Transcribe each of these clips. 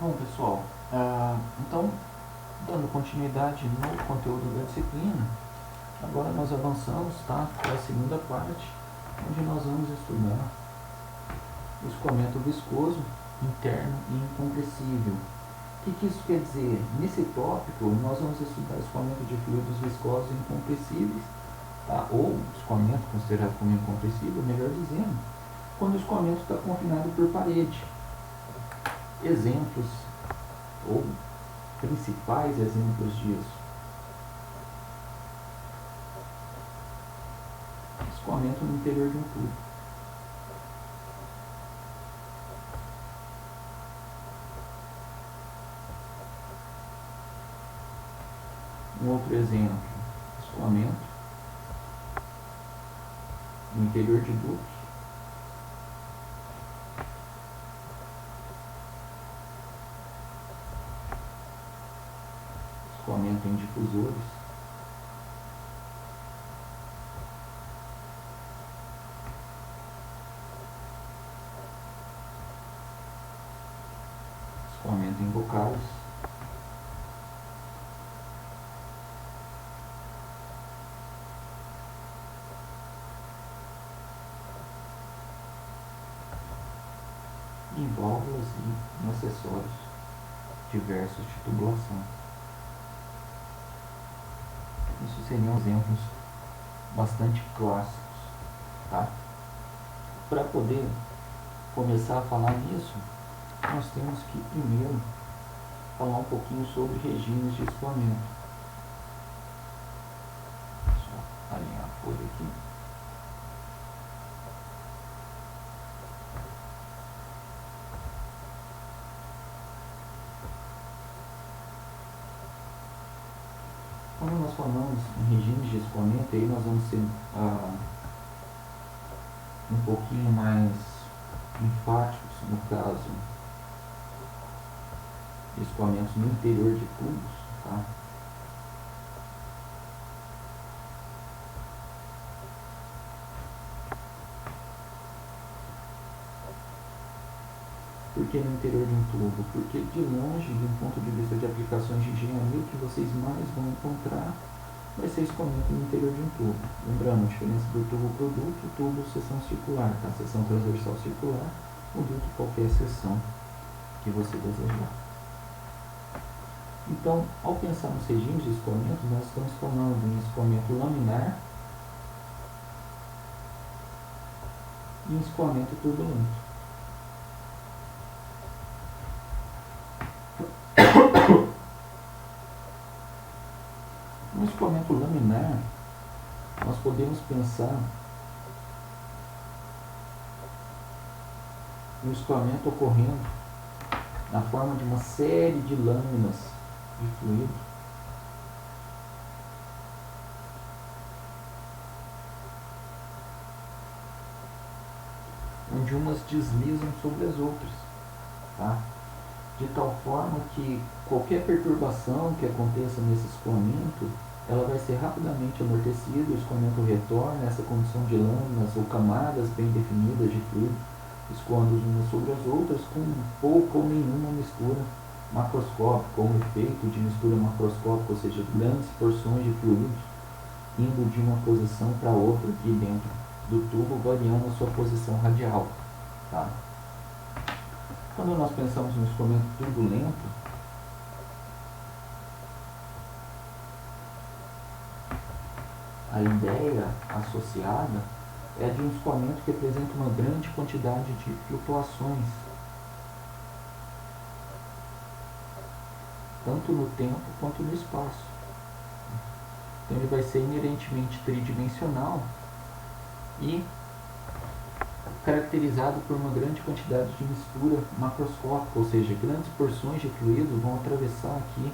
Bom, pessoal, então, dando continuidade no conteúdo da disciplina, agora nós avançamos, tá, para a segunda parte, onde nós vamos estudar o escoamento viscoso, interno e incompressível. O que isso quer dizer? Nesse tópico, nós vamos estudar escoamento de fluidos viscosos e incompressíveis, tá, ou escoamento considerado como incompressível, melhor dizendo, quando o escoamento está confinado por parede. Exemplos ou principais exemplos disso: escoamento no interior de um tubo. Um outro exemplo: escoamento no interior de dutos. Escoamento em difusores. Escoamento em bocais. Em válvulas e em acessórios diversos de tubulação. Isso seriam exemplos bastante clássicos, tá? Para poder começar a falar nisso, nós temos que primeiro falar um pouquinho sobre regimes de escoamento. Só alinhar a folha aqui. Quando nós falamos em regimes de escoamento, aí nós vamos ser um pouquinho mais enfáticos no caso de escoamentos no interior de tubos, tá? Por que no interior de um tubo? Porque de longe, de um ponto de vista de aplicações de engenharia, o que vocês mais vão encontrar vai ser escoamento no interior de um tubo. Lembrando a diferença do tubo para o duto: tubo seção circular, tá? Seção transversal circular, o duto qualquer seção que você desejar. Então, ao pensar nos regimes de escoamento, nós estamos falando em escoamento laminar e em escoamento turbulento. No escoamento laminar, nós podemos pensar no escoamento ocorrendo na forma de uma série de lâminas de fluido onde umas deslizam sobre as outras, tá? De tal forma que qualquer perturbação que aconteça nesse escoamento, ela vai ser rapidamente amortecida, o escoamento retorna a essa condição de lâminas ou camadas bem definidas de fluido, escoando umas sobre as outras com pouca ou nenhuma mistura macroscópica, ou um efeito de mistura macroscópica, ou seja, grandes porções de fluidos indo de uma posição para outra aqui dentro do tubo, variando a sua posição radial, tá? Quando nós pensamos no escoamento turbulento, a ideia associada é de um escoamento que apresenta uma grande quantidade de flutuações, tanto no tempo quanto no espaço. Então ele vai ser inerentemente tridimensional e caracterizado por uma grande quantidade de mistura macroscópica, ou seja, grandes porções de fluido vão atravessar aqui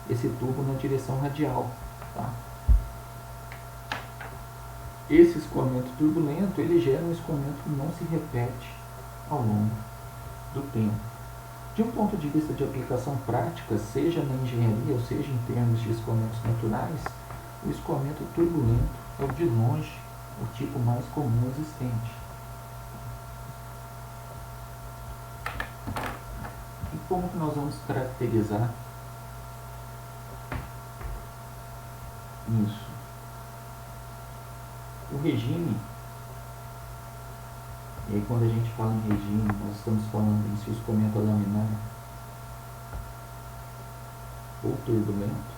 esse tubo na direção radial, tá? Esse escoamento turbulento, ele gera um escoamento que não se repete ao longo do tempo. De um ponto de vista de aplicação prática, seja na engenharia ou seja em termos de escoamentos naturais, o escoamento turbulento é de longe o tipo mais comum existente. como que nós vamos caracterizar isso? O regime, e aí quando a gente fala em regime, nós estamos falando em se o escoamento é laminar ou turbulento.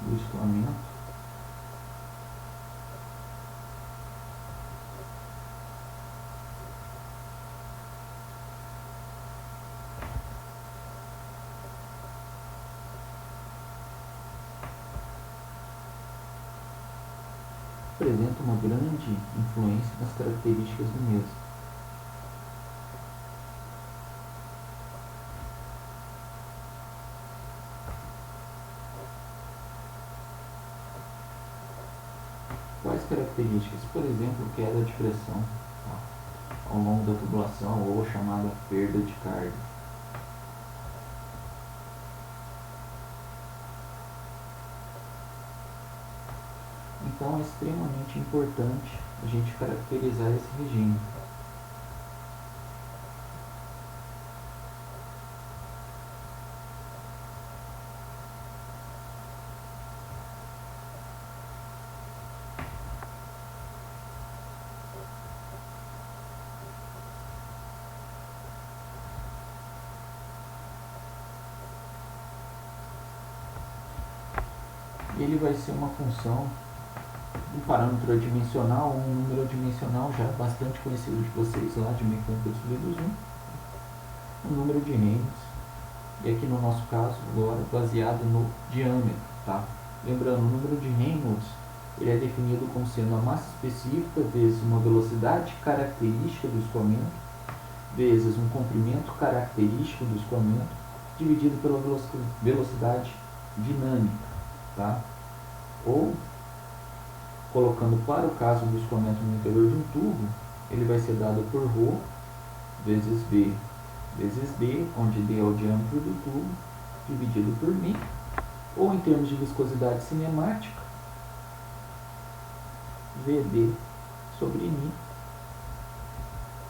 O escoamento apresenta uma grande influência nas características do mesmo. Quais características? Por exemplo, queda de pressão ao longo da tubulação ou chamada perda de carga. Então é extremamente importante a gente caracterizar esse regime. Ele vai ser uma função, um parâmetro adimensional, um número adimensional já bastante conhecido de vocês lá de mecânica dos fluidos 1, o número de Reynolds, e aqui no nosso caso agora baseado no diâmetro, tá? Lembrando, o número de Reynolds ele é definido como sendo a massa específica vezes uma velocidade característica do escoamento vezes um comprimento característico do escoamento dividido pela velocidade dinâmica, tá? Ou, colocando para o caso do escoamento no interior de um tubo, ele vai ser dado por ρ vezes B vezes D, onde D é o diâmetro do tubo, dividido por μ, ou em termos de viscosidade cinemática, VD sobre μ,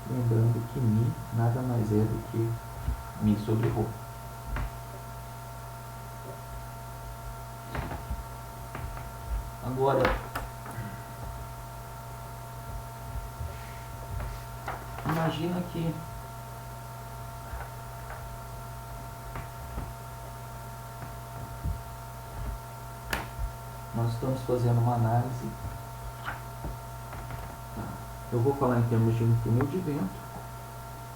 lembrando que μ nada mais é do que μ sobre ρ. Agora, imagina que nós estamos fazendo uma análise. Eu vou falar em termos de um túnel de vento,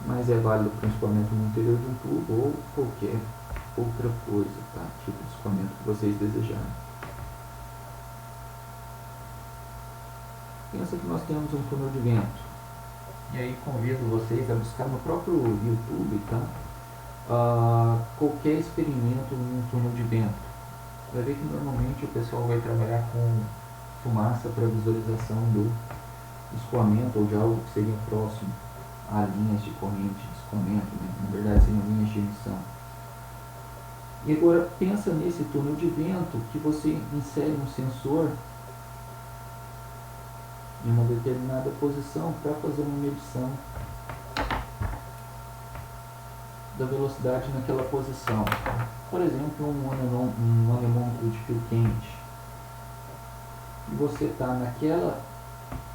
mas é válido para um escoamento no interior de um tubo ou qualquer outra coisa, tá? Tipo de escoamento que vocês desejarem. Pensa que nós temos um túnel de vento. E aí convido vocês a buscar no próprio YouTube, tá? Qualquer experimento em um túnel de vento. Vai ver que normalmente o pessoal vai trabalhar com fumaça para visualização do escoamento ou de algo que seria próximo a linhas de corrente de escoamento, né? Na verdade seriam linhas de emissão. E agora pensa nesse túnel de vento que você insere um sensor em uma determinada posição para fazer uma medição da velocidade naquela posição. Por exemplo, um anemômetro de fio quente. E você está naquela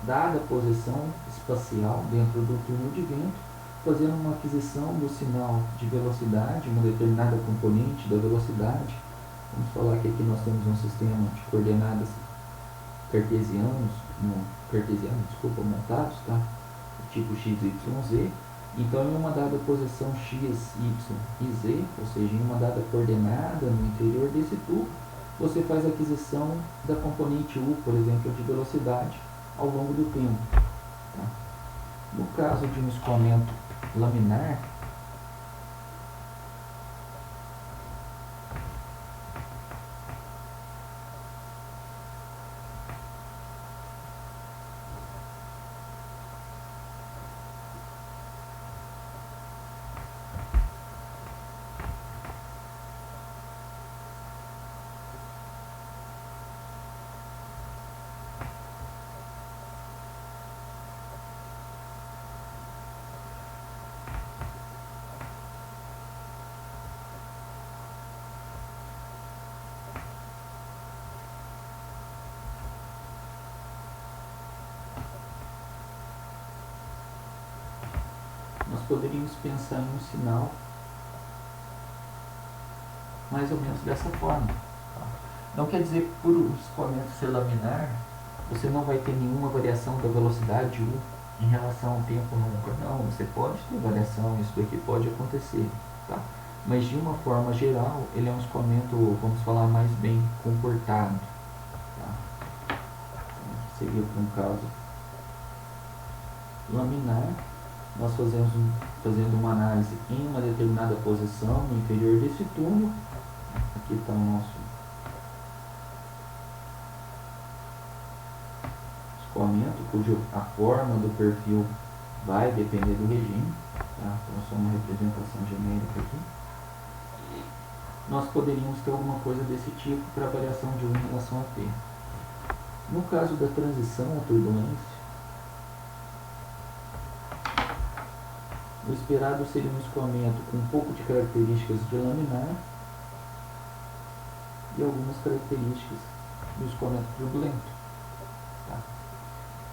dada posição espacial dentro do túnel de vento, fazendo uma aquisição do sinal de velocidade, uma determinada componente da velocidade. Vamos falar que aqui nós temos um sistema de coordenadas montados, tá? Tipo x, y, z. Então, em uma dada posição x, y e z, ou seja, em uma dada coordenada no interior desse tubo, você faz a aquisição da componente u, por exemplo, de velocidade ao longo do tempo. Tá? No caso de um escoamento laminar, poderíamos pensar em um sinal mais ou menos dessa forma. Tá? Não quer dizer que por o escoamento ser laminar, você não vai ter nenhuma variação da velocidade U em relação ao tempo nunca. Não, você pode ter variação, isso daqui pode acontecer. Tá? Mas de uma forma geral, ele é um escoamento, vamos falar, mais bem comportado. Tá? Então, aqui seria para um caso laminar, nós fazendo uma análise em uma determinada posição no interior desse túnel. Aqui está o nosso escoamento, cuja a forma do perfil vai depender do regime. Tá? Então, só uma representação genérica aqui. Nós poderíamos ter alguma coisa desse tipo para a variação de U em relação a T. No caso da transição à turbulência, o esperado seria um escoamento com um pouco de características de laminar e algumas características do escoamento turbulento. Tá?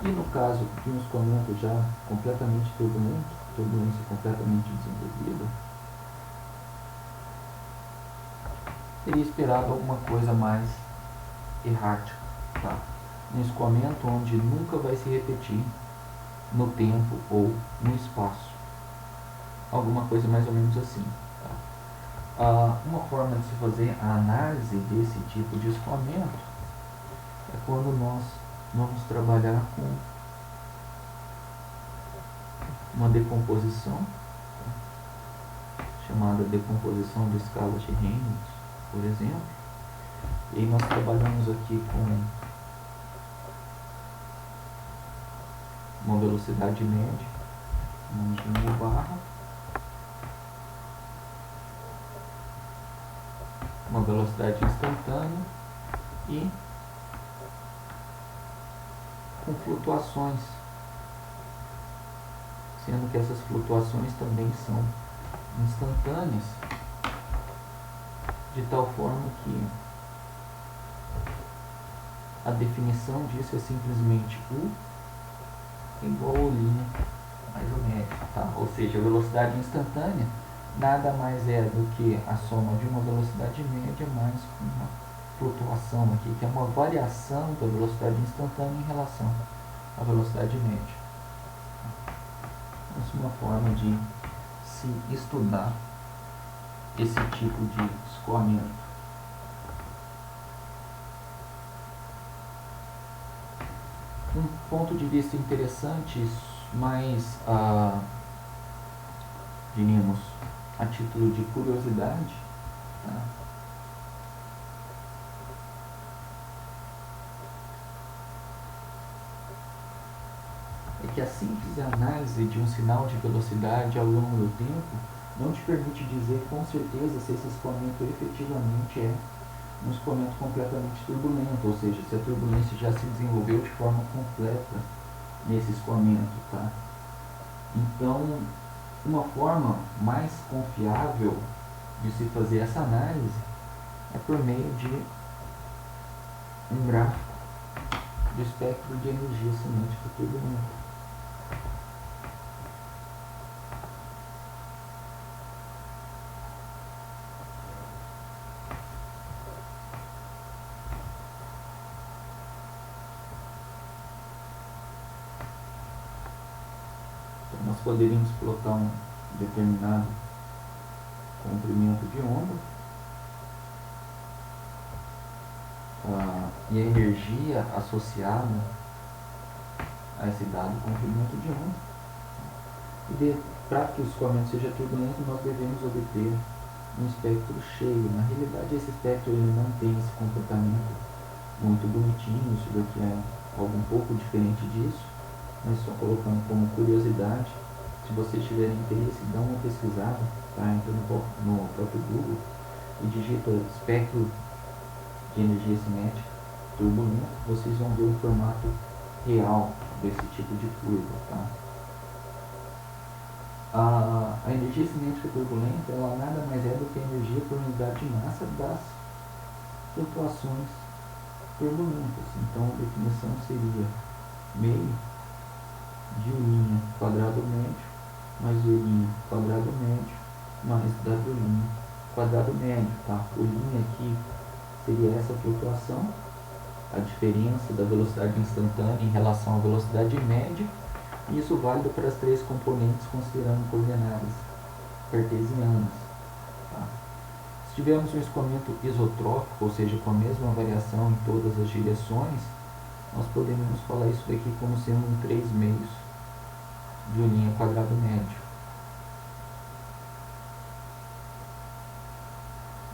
E no caso de um escoamento já completamente turbulento, turbulência completamente desenvolvida, seria esperado alguma coisa mais errática. Tá? Um escoamento onde nunca vai se repetir no tempo ou no espaço. Alguma coisa mais ou menos assim. Tá? Uma forma de se fazer a análise desse tipo de escoamento é quando nós vamos trabalhar com uma decomposição, tá? Chamada decomposição de escala de Reynolds, por exemplo. E aí nós trabalhamos aqui com uma velocidade média, vamos de 1 barra, uma velocidade instantânea e com flutuações, sendo que essas flutuações também são instantâneas, de tal forma que a definição disso é simplesmente U igual a linha mais ou menos, tá? Ou seja, a velocidade instantânea nada mais é do que a soma de uma velocidade média mais uma flutuação aqui, que é uma variação da velocidade instantânea em relação à velocidade média. Essa é uma forma de se estudar esse tipo de escoamento. Um ponto de vista interessante, mas diríamos a título de curiosidade, tá? É que a simples análise de um sinal de velocidade ao longo do tempo não te permite dizer com certeza se esse escoamento efetivamente é um escoamento completamente turbulento, ou seja, se a turbulência já se desenvolveu de forma completa nesse escoamento, tá? Então, uma forma mais confiável de se fazer essa análise é por meio de um gráfico do espectro de energia cinética turbulenta. Nós poderíamos plotar um determinado comprimento de onda e a energia associada a esse dado comprimento de onda. E para que o escoamento seja turbulento, nós devemos obter um espectro cheio. Na realidade, esse espectro ele não tem esse comportamento muito bonitinho, isso daqui é algo um pouco diferente disso, mas só colocando como curiosidade. Se vocês tiverem interesse, dá uma pesquisada, tá? Entra no próprio Google e digita espectro de energia cinética turbulenta, vocês vão ver o formato real desse tipo de curva, tá? A energia cinética turbulenta, ela nada mais é do que a energia por unidade de massa das flutuações turbulentas. Então a definição seria meio de U' quadrado médio mais U' quadrado médio mais W' quadrado médio, tá? O U' aqui seria essa flutuação, a diferença da velocidade instantânea em relação à velocidade média, e isso válido para as três componentes considerando coordenadas cartesianas. Tá? Se tivermos um escoamento isotrópico, ou seja, com a mesma variação em todas as direções, nós podemos falar isso daqui como sendo um 3 meios de U' quadrado médio.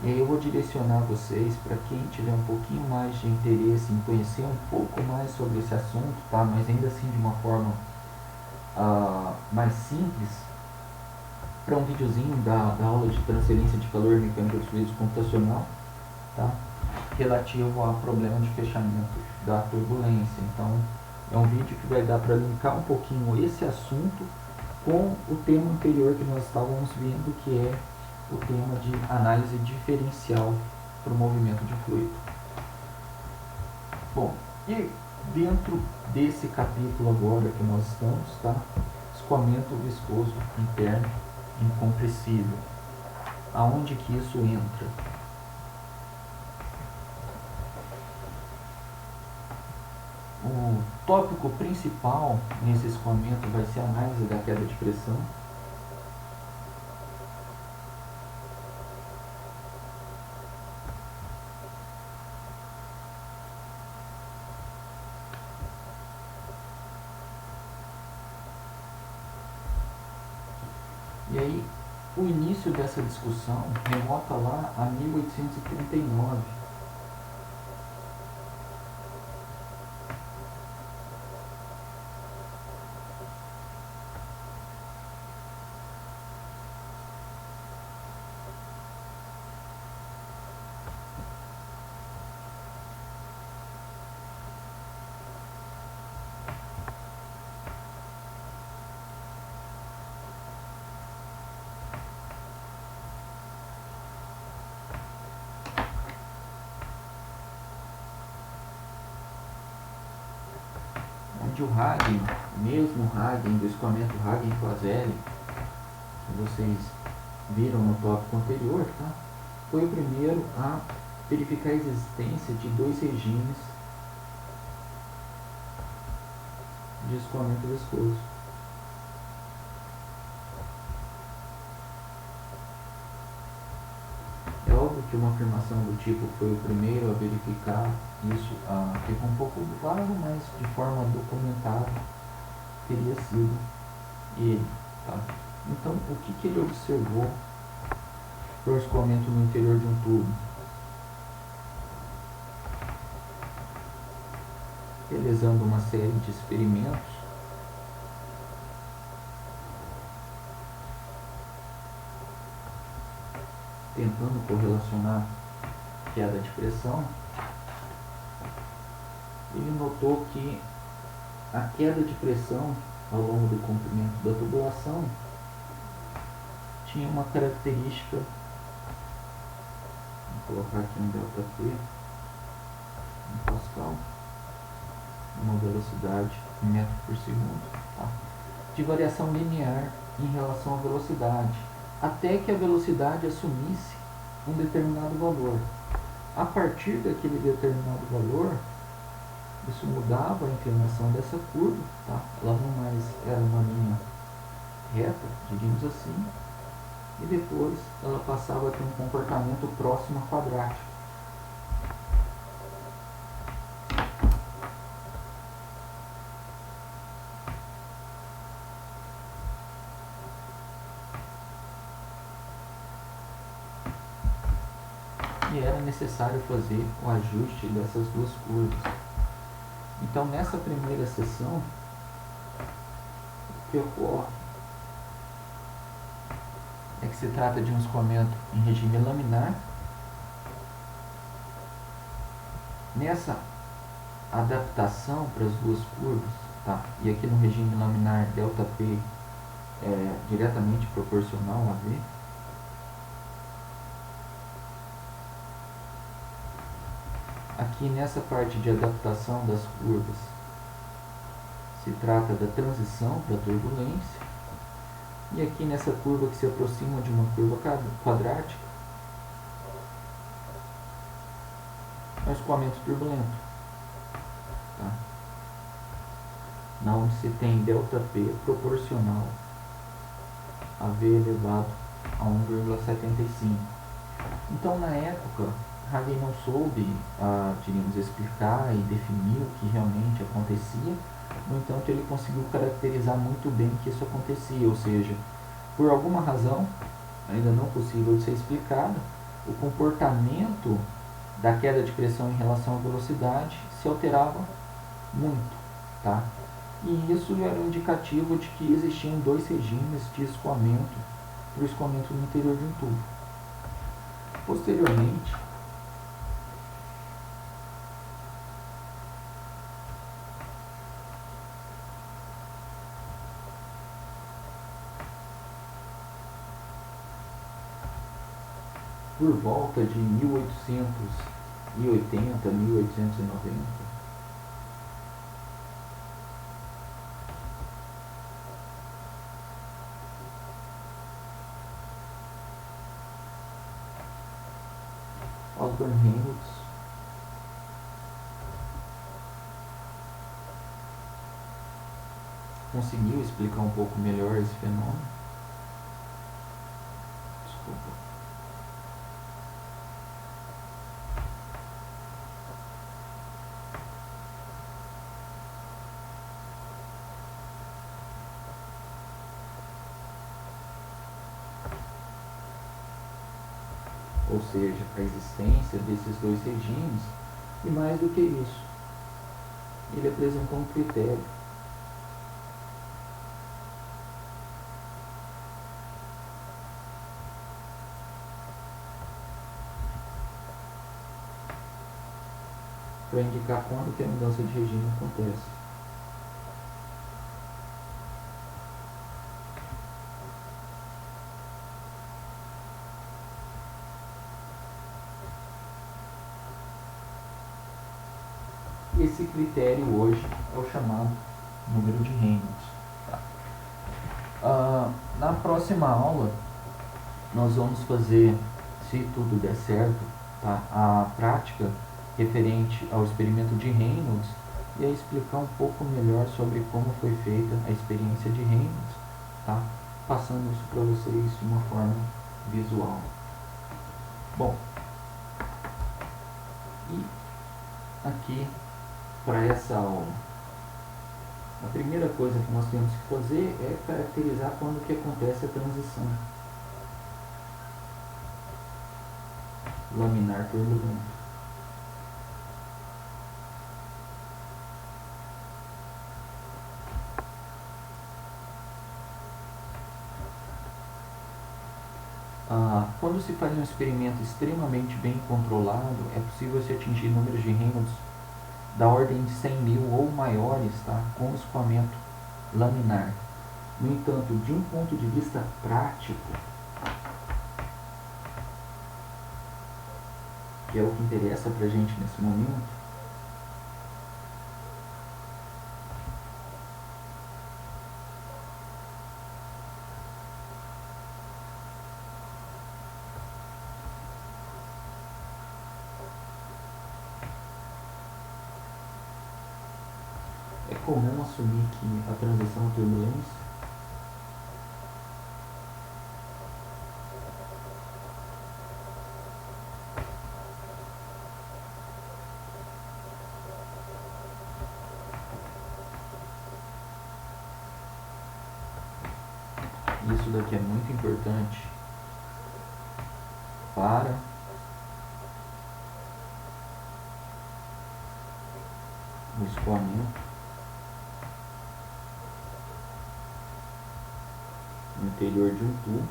E aí eu vou direcionar vocês para quem tiver um pouquinho mais de interesse em conhecer um pouco mais sobre esse assunto, tá? Mas ainda assim de uma forma mais simples, para um videozinho da aula de transferência de calor mecânica dos fluidos computacional, tá? Relativo ao problema de fechamento da turbulência. Então é um vídeo que vai dar para linkar um pouquinho esse assunto com o tema anterior que nós estávamos vendo, que é o tema de análise diferencial para o movimento de fluido. Bom, e dentro desse capítulo agora que nós estamos, tá? Escoamento viscoso interno incompressível. Aonde que isso entra? O tópico principal nesse escoamento vai ser a análise da queda de pressão. E aí, o início dessa discussão remonta lá a 1839. Onde o Hagen, mesmo Hagen, do escoamento Hagen-Clazelli, que vocês viram no tópico anterior, tá? Foi o primeiro a verificar a existência de dois regimes de escoamento viscoso. É óbvio que uma afirmação do tipo foi o primeiro a verificar isso, ficou um pouco vago, mas de forma documentada teria sido ele. Tá? Então, o que ele observou para o escoamento no interior de um tubo? Realizando uma série de experimentos, tentando correlacionar queda de pressão, ele notou que a queda de pressão ao longo do comprimento da tubulação tinha uma característica, vou colocar aqui um ΔP em Pascal, uma velocidade em metro por segundo, tá? De variação linear em relação à velocidade, até que a velocidade assumisse um determinado valor. A partir daquele determinado valor, isso mudava a inclinação dessa curva, tá? Ela não mais era uma linha reta, diríamos assim, e depois ela passava a ter um comportamento próximo a quadrático. E era necessário fazer o ajuste dessas duas curvas. Então, nessa primeira sessão, o que ocorre é que se trata de um escoamento em regime laminar. Nessa adaptação para as duas curvas, tá? E aqui no regime laminar, ΔP é diretamente proporcional a V. Aqui nessa parte de adaptação das curvas, se trata da transição para a turbulência. E aqui nessa curva que se aproxima de uma curva quadrática, é um escoamento turbulento, tá? Na onde se tem ΔP proporcional a V elevado a 1,75. Então, na época, Hagen não soube, diríamos, explicar e definir o que realmente acontecia. No entanto, ele conseguiu caracterizar muito bem que isso acontecia, ou seja, por alguma razão, ainda não possível de ser explicada, o comportamento da queda de pressão em relação à velocidade se alterava muito, tá? E isso era um indicativo de que existiam dois regimes de escoamento para o escoamento no interior de um tubo. Posteriormente, por volta de 1880, 1890, Osborne Reynolds conseguiu explicar um pouco melhor esse fenômeno. Desculpa. Ou seja, a existência desses dois regimes, e mais do que isso, ele apresentou um critério para indicar quando que a mudança de regime acontece. Esse critério hoje é o chamado número de Reynolds. Na próxima aula, nós vamos fazer, se tudo der certo, tá, a prática referente ao experimento de Reynolds e a explicar um pouco melhor sobre como foi feita a experiência de Reynolds, tá, passando isso para vocês de uma forma visual. Bom, e aqui para essa aula, a primeira coisa que nós temos que fazer é caracterizar quando que acontece a transição laminar turbulento. Quando se faz um experimento extremamente bem controlado, é possível se atingir números de Reynolds da ordem de 100.000 ou maiores, tá, com escoamento laminar. No entanto, de um ponto de vista prático, que é o que interessa para a gente nesse momento, é comum assumir que a transição à turbulência isso daqui é muito importante para o escoamento no interior de um tubo.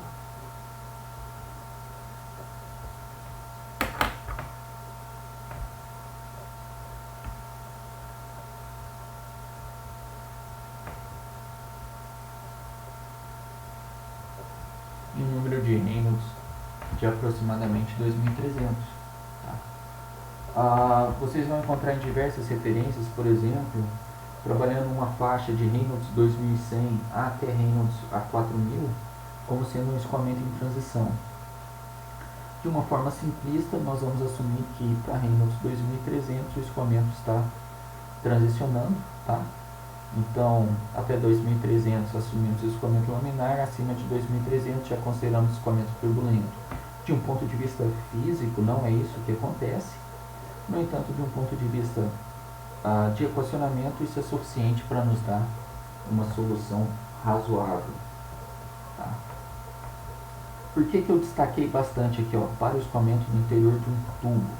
E um número de Reynolds de aproximadamente 2.300. Tá? Vocês vão encontrar em diversas referências, por exemplo, trabalhando uma faixa de Reynolds 2100 até Reynolds a 4000 como sendo um escoamento em transição. De uma forma simplista, nós vamos assumir que para Reynolds 2300 o escoamento está transicionando, tá? Então, até 2300 assumimos o escoamento laminar, acima de 2300 já consideramos escoamento turbulento. De um ponto de vista físico, não é isso que acontece. No entanto, de um ponto de vista de equacionamento, isso é suficiente para nos dar uma solução razoável. Tá? Por que eu destaquei bastante aqui, ó, para o escoamento no interior de um tubo?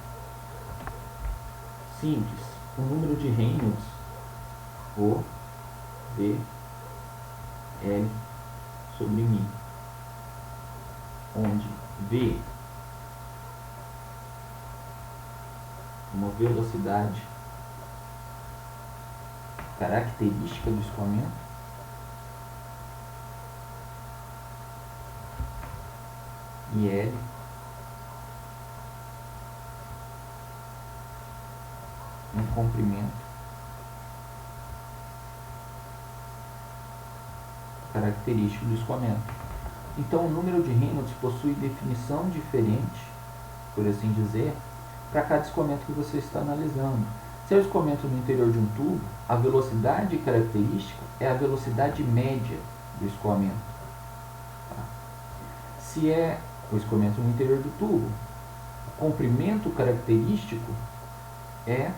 Simples. O número de Reynolds, O, V, L sobre μ, onde V uma velocidade característica do escoamento, e L um comprimento característico do escoamento. Então, o número de Reynolds possui definição diferente, por assim dizer, para cada escoamento que você está analisando. Se é o escoamento no interior de um tubo, a velocidade característica é a velocidade média do escoamento. Tá? Se é o escoamento no interior do tubo, o comprimento característico é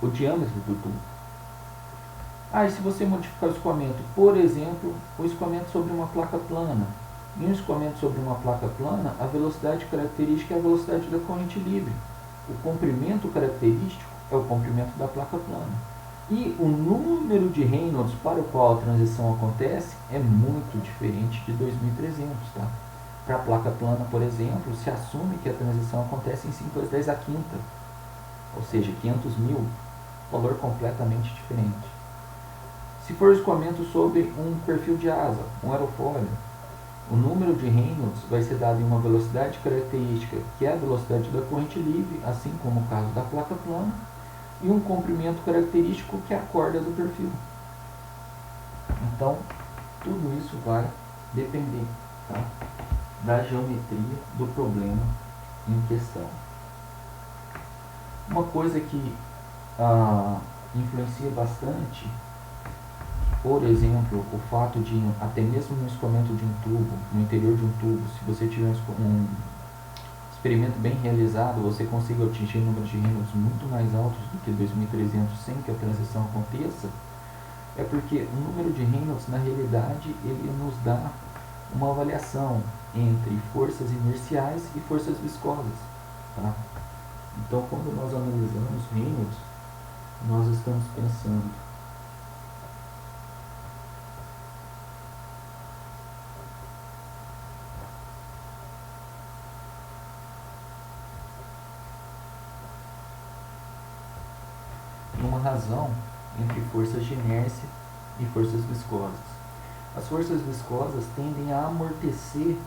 o diâmetro do tubo. E se você modificar o escoamento, por exemplo, o escoamento sobre uma placa plana. Em um escoamento sobre uma placa plana, a velocidade característica é a velocidade da corrente livre. O comprimento característico é o comprimento da placa plana. E o número de Reynolds para o qual a transição acontece é muito diferente de 2300. Tá? Para a placa plana, por exemplo, se assume que a transição acontece em 5 × 10⁵, ou seja, 500.000, valor completamente diferente. Se for escoamento sobre um perfil de asa, um aerofólio, o número de Reynolds vai ser dado em uma velocidade característica, que é a velocidade da corrente livre, assim como o caso da placa plana, e um comprimento característico, que é a corda do perfil. Então, tudo isso vai depender, tá, da geometria do problema em questão. Uma coisa que influencia bastante, por exemplo, o fato de, até mesmo no escoamento de um tubo, no interior de um tubo, se você tiver um experimento bem realizado, você consiga atingir números de Reynolds muito mais altos do que 2300 sem que a transição aconteça, é porque o número de Reynolds, na realidade, ele nos dá uma avaliação entre forças inerciais e forças viscosas. Tá? Então, quando nós analisamos Reynolds, nós estamos pensando numa razão entre forças de inércia e forças viscosas. As forças viscosas tendem a amortecer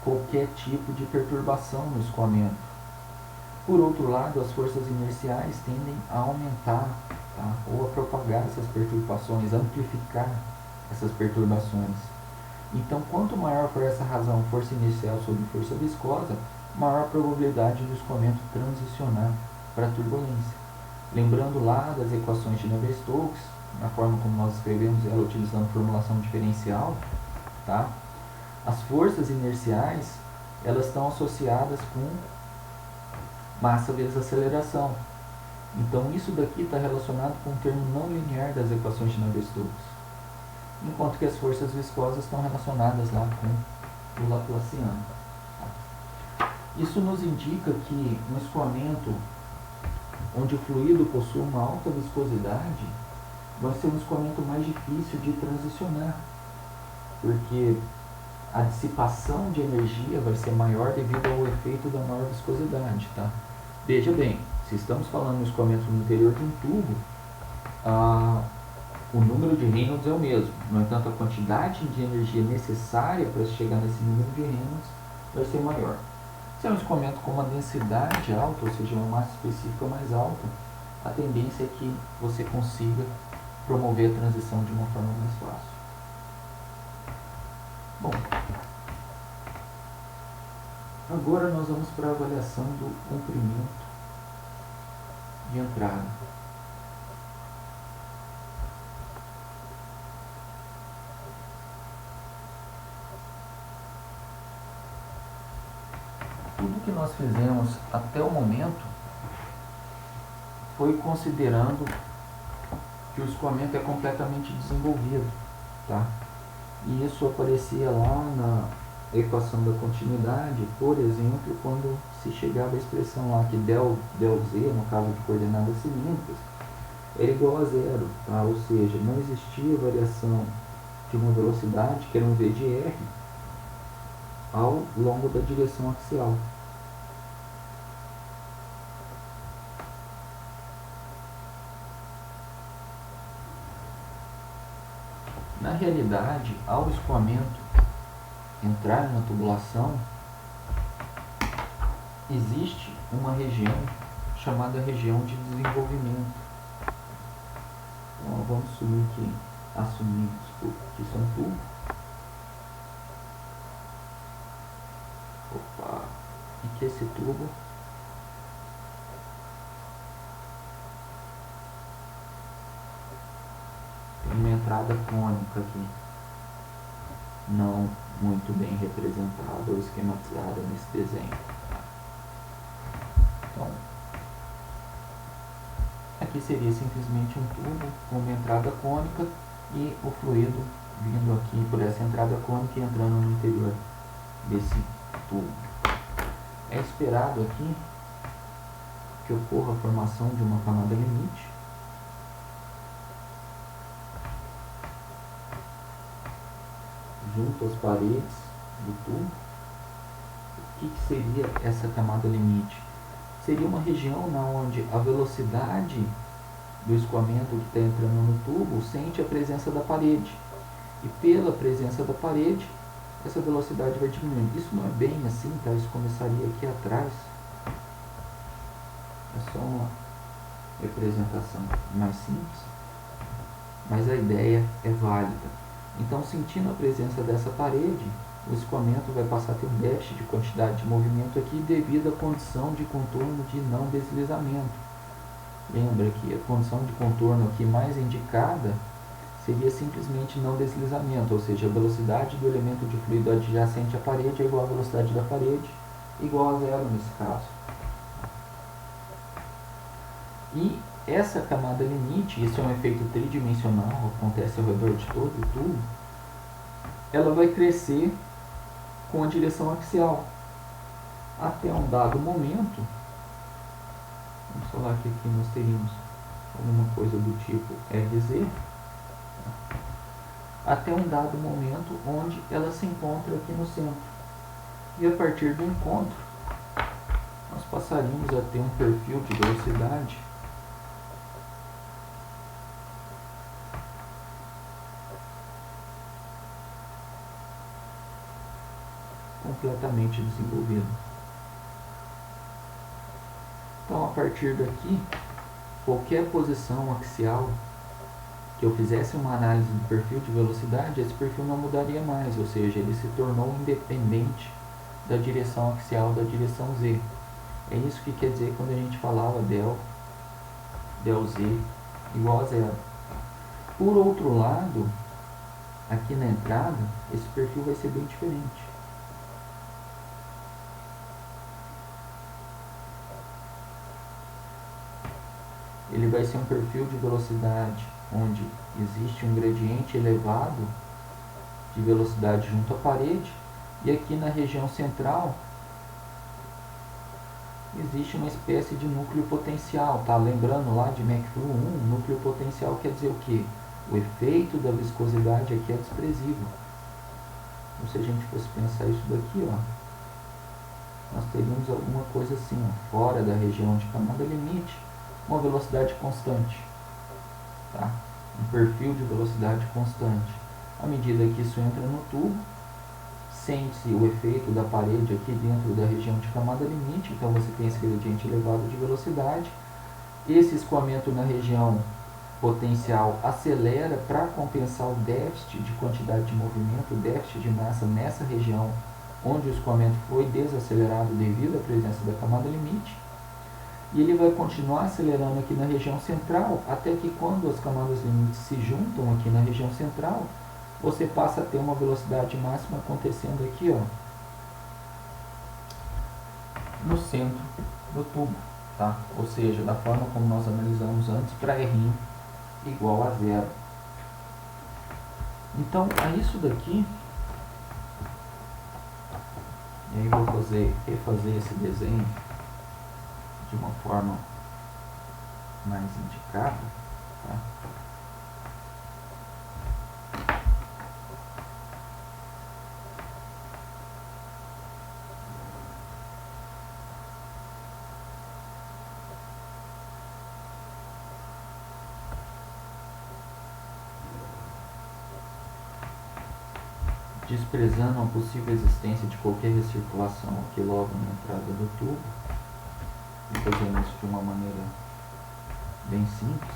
qualquer tipo de perturbação no escoamento. Por outro lado, as forças inerciais tendem a aumentar, tá, ou a propagar essas perturbações, a amplificar essas perturbações. Então, quanto maior for essa razão, força inercial sobre força viscosa, maior a probabilidade do escoamento transicionar para a turbulência. Lembrando lá das equações de Navier-Stokes, na forma como nós escrevemos ela utilizando formulação diferencial, tá? As forças inerciais, elas estão associadas com massa vezes aceleração. Então, isso daqui está relacionado com o termo não linear das equações de Navier-Stokes, enquanto que as forças viscosas estão relacionadas lá com o Laplaciano. Tá? Isso nos indica que um escoamento onde o fluido possui uma alta viscosidade vai ser um escoamento mais difícil de transicionar, porque a dissipação de energia vai ser maior devido ao efeito da maior viscosidade. Tá? Veja bem, se estamos falando de escoamento no interior de um tubo, o número de Reynolds é o mesmo. No entanto, a quantidade de energia necessária para chegar nesse número de Reynolds vai ser maior. Se é um escoamento com uma densidade alta, ou seja, uma massa específica mais alta, a tendência é que você consiga promover a transição de uma forma mais fácil. Bom, agora nós vamos para a avaliação do comprimento de entrada. Tudo que nós fizemos até o momento foi considerando que o escoamento é completamente desenvolvido, tá? E isso aparecia lá na equação da continuidade, por exemplo, quando se chegava a expressão lá que del z, no caso de coordenadas cilíndricas, era igual a zero, tá? Ou seja, não existia variação de uma velocidade, que era um v de r, ao longo da direção axial. Na realidade, ao escoamento entrar na tubulação, existe uma região chamada região de desenvolvimento. Então, vamos assumir que isso é um tubo. E que esse tubo tem uma entrada cônica aqui, não muito bem representada ou esquematizada nesse desenho. Então, aqui seria simplesmente um tubo com uma entrada cônica e o fluido vindo aqui por essa entrada cônica e entrando no interior desse tubo. É esperado aqui que ocorra a formação de uma camada limite, junto às paredes do tubo. O que seria essa camada limite? Seria uma região onde a velocidade do escoamento que está entrando no tubo sente a presença da parede. E pela presença da parede, essa velocidade vai diminuindo. Isso não é bem assim, tá? Isso começaria aqui atrás. É só uma representação mais simples, mas a ideia é válida. Então, sentindo a presença dessa parede, o escoamento vai passar a ter um déficit de quantidade de movimento aqui devido à condição de contorno de não deslizamento. Lembra que a condição de contorno aqui mais indicada seria simplesmente não deslizamento, ou seja, a velocidade do elemento de fluido adjacente à parede é igual à velocidade da parede, igual a zero nesse caso. E essa camada limite, isso é um efeito tridimensional, acontece ao redor de todo o tubo, ela vai crescer com a direção axial até um dado momento. Vamos falar que aqui nós teríamos alguma coisa do tipo RZ, até um dado momento onde ela se encontra aqui no centro. E a partir do encontro, nós passaríamos a ter um perfil de velocidade completamente desenvolvido. Então, a partir daqui, qualquer posição axial que eu fizesse uma análise do perfil de velocidade, esse perfil não mudaria mais, ou seja, ele se tornou independente da direção axial, da direção Z. É isso que quer dizer quando a gente falava del Z igual a zero. Por outro lado, aqui na entrada, esse perfil vai ser bem diferente. Ele vai ser um perfil de velocidade onde existe um gradiente elevado de velocidade junto à parede, e aqui na região central existe uma espécie de núcleo potencial, tá? Lembrando lá de McFlu 1, núcleo potencial quer dizer o quê? O efeito da viscosidade aqui é desprezível. Então, se a gente fosse pensar isso daqui, ó, nós teríamos alguma coisa assim, ó, fora da região de camada limite, uma velocidade constante, tá? Um perfil de velocidade constante. À medida que isso entra no tubo, sente-se o efeito da parede aqui dentro da região de camada limite, então você tem esse gradiente elevado de velocidade, Esse escoamento na região potencial acelera para compensar o déficit de quantidade de movimento, o déficit de massa nessa região onde o escoamento foi desacelerado devido à presença da camada limite. E ele vai continuar acelerando aqui na região central, até que quando as camadas limites se juntam aqui na região central, você passa a ter uma velocidade máxima acontecendo aqui, ó, no centro do tubo, tá? Ou seja, da forma como nós analisamos antes, para R igual a zero. Então, a isso daqui, e aí vou refazer esse desenho de uma forma mais indicada, tá? Desprezando a possível existência de qualquer recirculação aqui logo na entrada do tubo, e fazendo isso de uma maneira bem simples,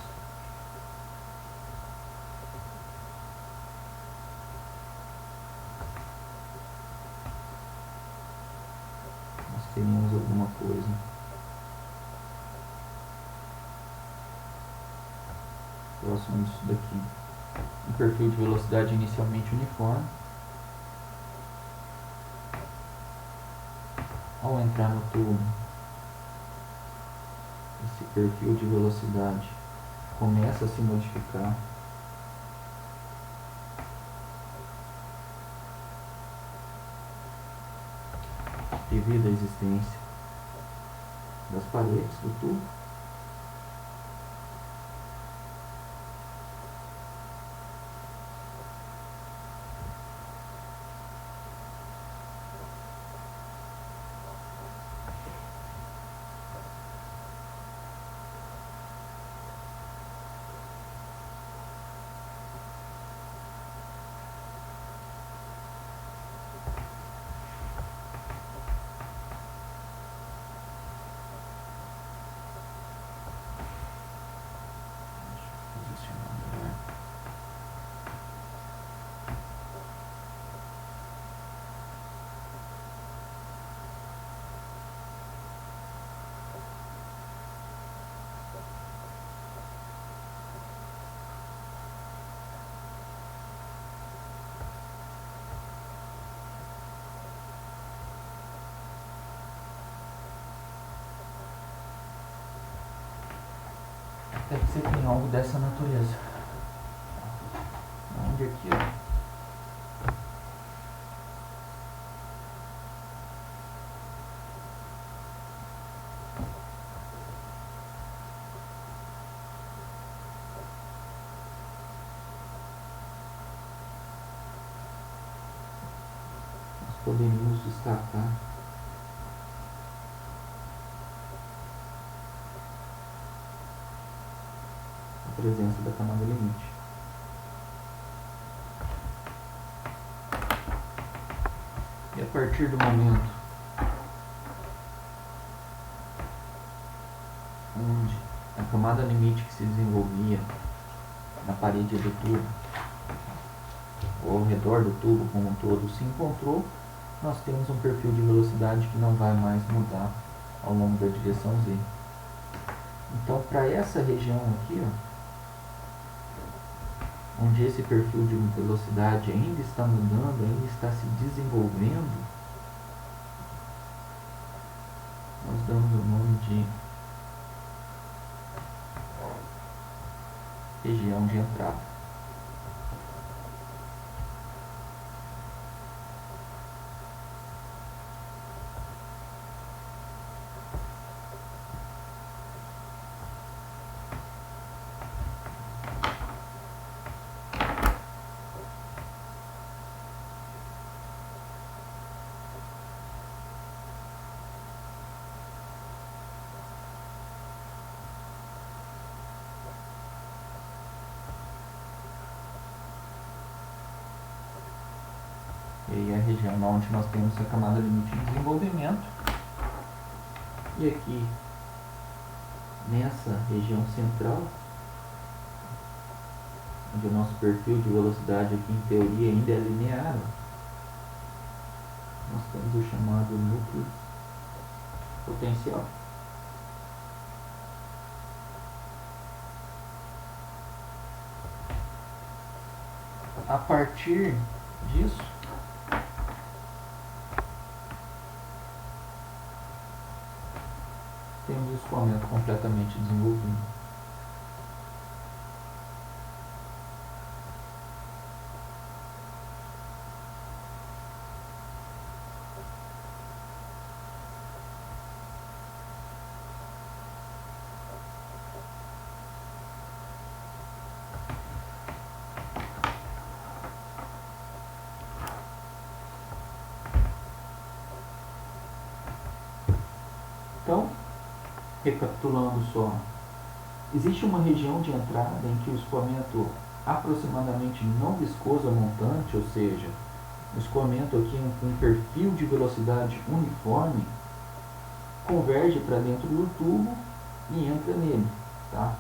nós teríamos alguma coisa próximo disso daqui. Um perfil de velocidade inicialmente uniforme. Ao entrar no tubo, esse perfil de velocidade começa a se modificar devido à existência das paredes do tubo. Deve ser que tem algo dessa natureza. Onde aqui, ó. Nós poderíamos destacar a presença da camada limite. E a partir do momento onde a camada limite que se desenvolvia na parede do tubo, ou ao redor do tubo como um todo, se encontrou, nós temos um perfil de velocidade que não vai mais mudar ao longo da direção Z. Então, para essa região aqui, ó, onde esse perfil de velocidade ainda está mudando, ainda está se desenvolvendo, nós damos o nome de região de entrada. E aí é a região onde nós temos a camada limite de desenvolvimento. E aqui, nessa região central, onde o nosso perfil de velocidade aqui em teoria ainda é linear, nós temos o chamado núcleo potencial. A partir disso, temos o escoamento completamente desenvolvido. Então, recapitulando só, existe uma região de entrada em que o escoamento aproximadamente não viscoso a montante, ou seja, o escoamento aqui com um perfil de velocidade uniforme, converge para dentro do tubo e entra nele. Tá?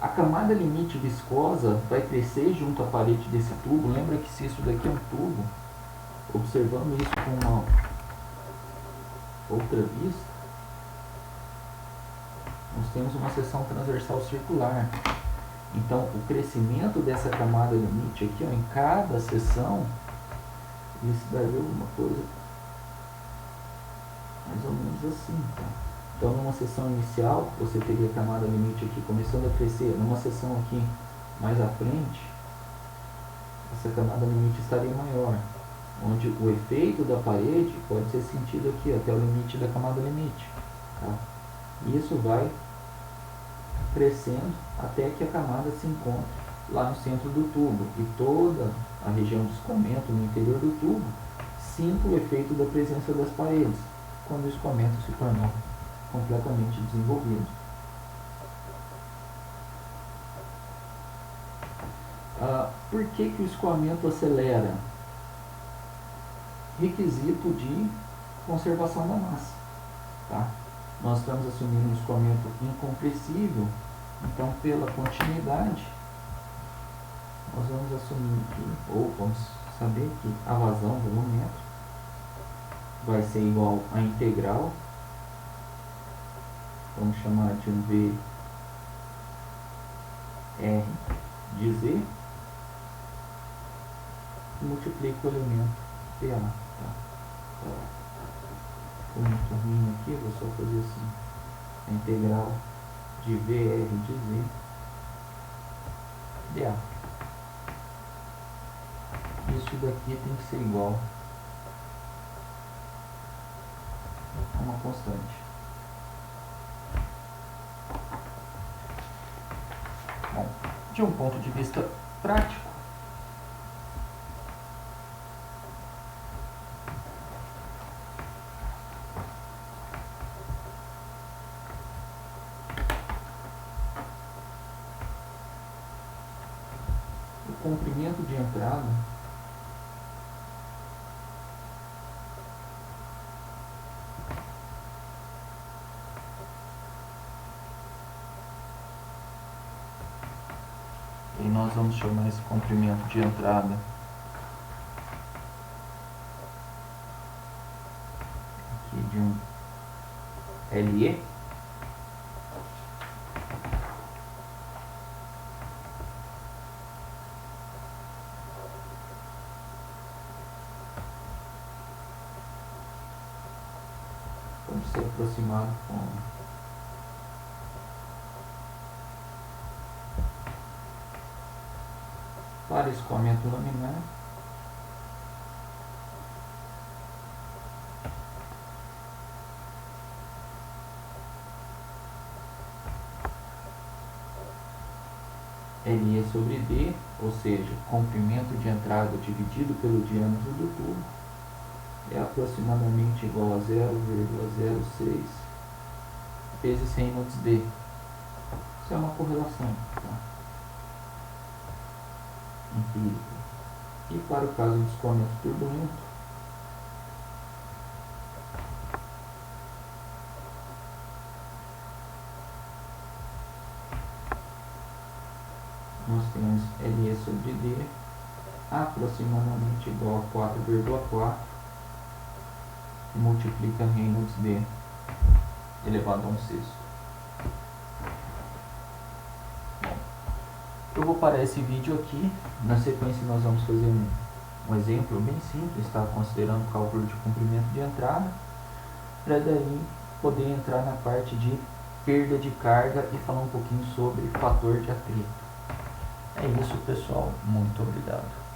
A camada limite viscosa vai crescer junto à parede desse tubo. Lembra que se isso daqui é um tubo, observando isso com uma outra vista, nós temos uma seção transversal circular. Então, o crescimento dessa camada limite aqui, ó, em cada seção, isso daria alguma coisa mais ou menos assim. Tá? Então, numa seção inicial, você teria a camada limite aqui começando a crescer. Numa seção aqui mais à frente, essa camada limite estaria maior, onde o efeito da parede pode ser sentido aqui, até o limite da camada limite. Tá? E isso vai crescendo até que a camada se encontre lá no centro do tubo e toda a região de escoamento no interior do tubo sinta o efeito da presença das paredes, quando o escoamento se tornou completamente desenvolvido. Por que o escoamento acelera? Requisito de conservação da massa. Tá? Nós estamos assumindo um escoamento incompressível, então pela continuidade nós vamos assumir que, ou vamos saber que a vazão volumétrica vai ser igual à integral, vamos chamar de um V R de Z, e multiplica o elemento PA. Tá? Ficou muito ruim aqui, vou só fazer assim, a integral de VR de Z dA. Isso daqui tem que ser igual a uma constante. Bom, de um ponto de vista prático, o comprimento de entrada e nós vamos chamar esse comprimento de entrada aqui de um LE. Pode ser aproximado com para escoamento laminar. LE sobre D, ou seja, comprimento de entrada dividido pelo diâmetro do tubo, é aproximadamente igual a 0,06 vezes Reynolds D. Isso é uma correlação, tá? Empírica. E para o caso do escoamento turbulento, nós temos LE sobre D aproximadamente igual a 4,4 que multiplica Reynolds D elevado a 1/6. Eu vou parar esse vídeo aqui. Na sequência nós vamos fazer um exemplo bem simples, tá? Considerando o cálculo de comprimento de entrada, para daí poder entrar na parte de perda de carga e falar um pouquinho sobre fator de atrito. É isso, pessoal. Muito obrigado.